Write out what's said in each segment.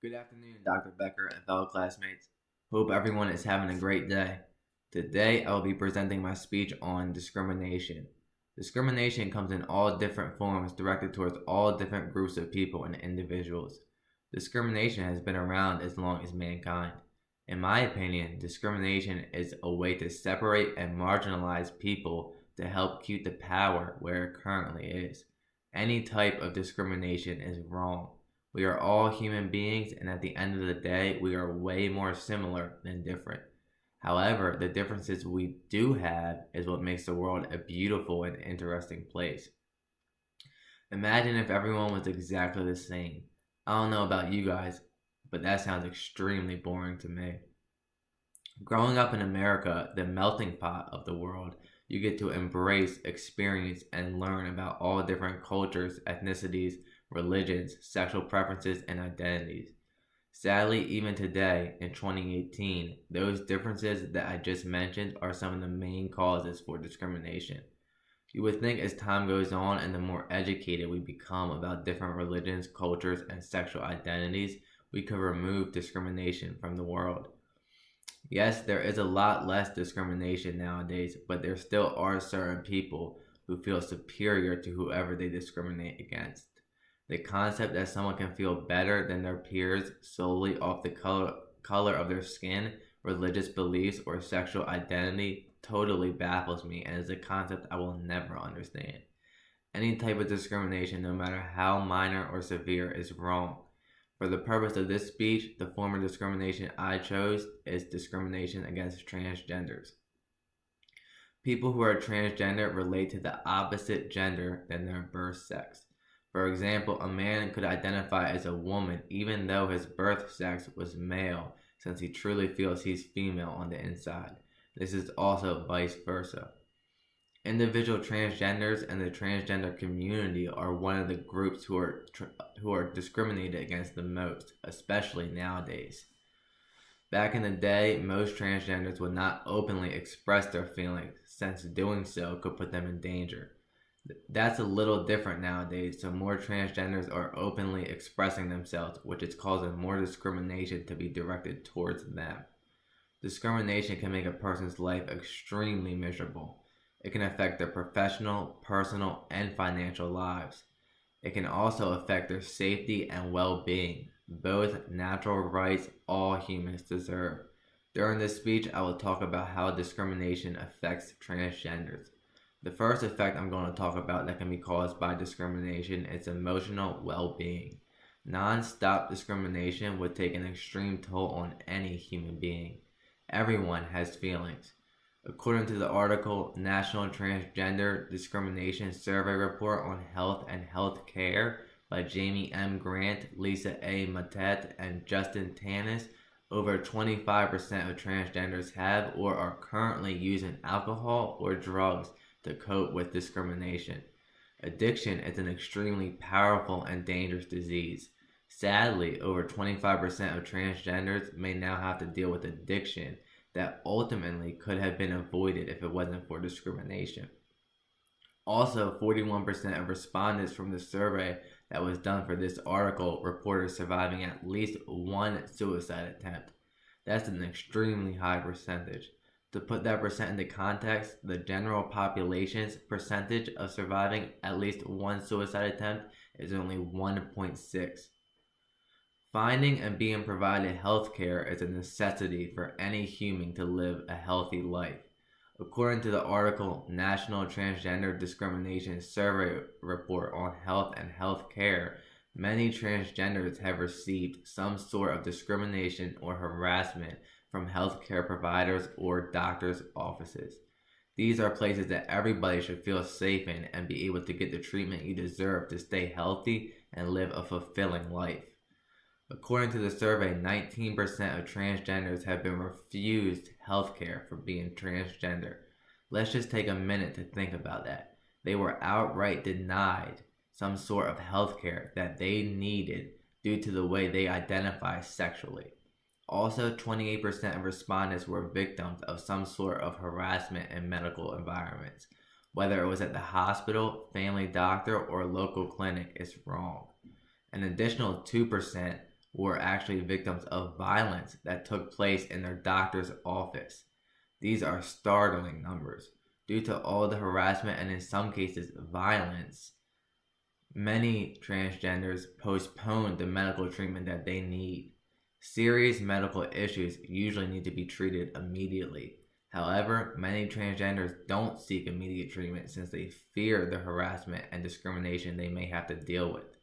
Good afternoon, Dr. Becker and fellow classmates. Hope everyone is having a great day. Today, I will be presenting my speech on discrimination. Discrimination comes in all different forms directed towards all different groups of people and individuals. Discrimination has been around as long as mankind. In my opinion, discrimination is a way to separate and marginalize people to help keep the power where it currently is. Any type of discrimination is wrong. We are all human beings, and at the end of the day, we are way more similar than different. However, the differences we do have is what makes the world a beautiful and interesting place. Imagine if everyone was exactly the same. I don't know about you guys, but that sounds extremely boring to me. Growing up in America, the melting pot of the world, you get to embrace, experience, and learn about all different cultures, ethnicities, religions, sexual preferences, and identities. Sadly, even today, in 2018, those differences that I just mentioned are some of the main causes for discrimination. You would think as time goes on and the more educated we become about different religions, cultures, and sexual identities, we could remove discrimination from the world. Yes, there is a lot less discrimination nowadays, but there still are certain people who feel superior to whoever they discriminate against. The concept that someone can feel better than their peers solely off the color of their skin, religious beliefs, or sexual identity totally baffles me and is a concept I will never understand. Any type of discrimination, no matter how minor or severe, is wrong. For the purpose of this speech, the form of discrimination I chose is discrimination against transgenders. People who are transgender relate to the opposite gender than their birth sex. For example, a man could identify as a woman even though his birth sex was male, since he truly feels he's female on the inside. This is also vice versa. Individual transgenders and the transgender community are one of the groups who are discriminated against the most, especially nowadays. Back in the day, most transgenders would not openly express their feelings, since doing so could put them in danger. That's a little different nowadays, so more transgenders are openly expressing themselves, which is causing more discrimination to be directed towards them. Discrimination can make a person's life extremely miserable. It can affect their professional, personal, and financial lives. It can also affect their safety and well-being, both natural rights all humans deserve. During this speech, I will talk about how discrimination affects transgenders. The first effect I'm going to talk about that can be caused by discrimination is emotional well-being. Non-stop discrimination would take an extreme toll on any human being. Everyone has feelings. According to the article National Transgender Discrimination Survey Report on Health and Health Care by Jamie M. Grant, Lisa A. Mattet, and Justin Tanis, over 25% of transgenders have or are currently using alcohol or drugs to cope with discrimination. Addiction is an extremely powerful and dangerous disease. Sadly, over 25% of transgenders may now have to deal with addiction that ultimately could have been avoided if it wasn't for discrimination. Also, 41% of respondents from the survey that was done for this article reported surviving at least one suicide attempt. That's an extremely high percentage. To put that percent into context, the general population's percentage of surviving at least one suicide attempt is only 1.6. Finding and being provided health care is a necessity for any human to live a healthy life. According to the article National Transgender Discrimination Survey Report on Health and Health Care, many transgenders have received some sort of discrimination or harassment from healthcare providers or doctors' offices. These are places that everybody should feel safe in and be able to get the treatment you deserve to stay healthy and live a fulfilling life. According to the survey, 19% of transgenders have been refused healthcare for being transgender. Let's just take a minute to think about that. They were outright denied some sort of healthcare that they needed due to the way they identify sexually. Also, 28% of respondents were victims of some sort of harassment in medical environments. Whether it was at the hospital, family doctor, or local clinic is wrong. An additional 2% were actually victims of violence that took place in their doctor's office. These are startling numbers. Due to all the harassment and in some cases violence, many transgenders postpone the medical treatment that they need. Serious medical issues usually need to be treated immediately. However, many transgenders don't seek immediate treatment since they fear the harassment and discrimination they may have to deal with.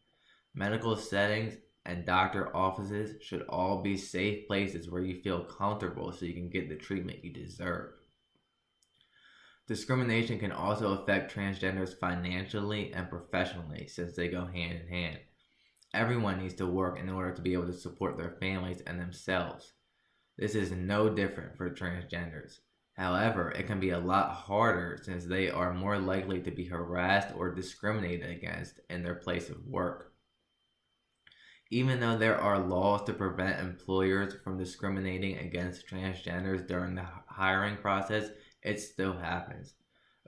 Medical settings and doctor offices should all be safe places where you feel comfortable so you can get the treatment you deserve. Discrimination can also affect transgenders financially and professionally since they go hand in hand. Everyone needs to work in order to be able to support their families and themselves. This is no different for transgenders. However, it can be a lot harder since they are more likely to be harassed or discriminated against in their place of work. Even though there are laws to prevent employers from discriminating against transgenders during the hiring process, it still happens.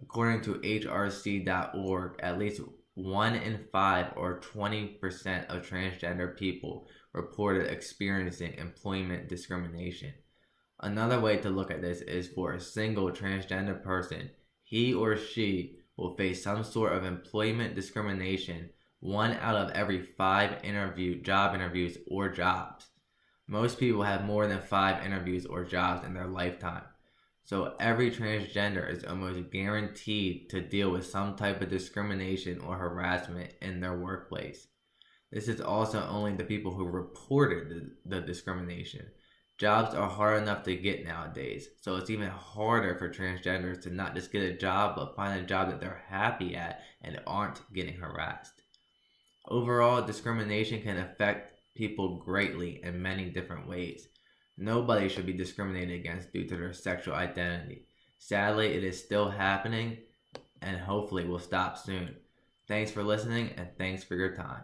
According to HRC.org, at least 1 in 5 or 20% of transgender people reported experiencing employment discrimination. Another way to look at this is for a single transgender person, he or she will face some sort of employment discrimination 1 out of every 5 job interviews or jobs. Most people have more than 5 interviews or jobs in their lifetime. So every transgender is almost guaranteed to deal with some type of discrimination or harassment in their workplace. This is also only the people who reported the discrimination. Jobs are hard enough to get nowadays, so it's even harder for transgenders to not just get a job, but find a job that they're happy at and aren't getting harassed. Overall, discrimination can affect people greatly in many different ways. Nobody should be discriminated against due to their sexual identity. Sadly, it is still happening and hopefully will stop soon. Thanks for listening and thanks for your time.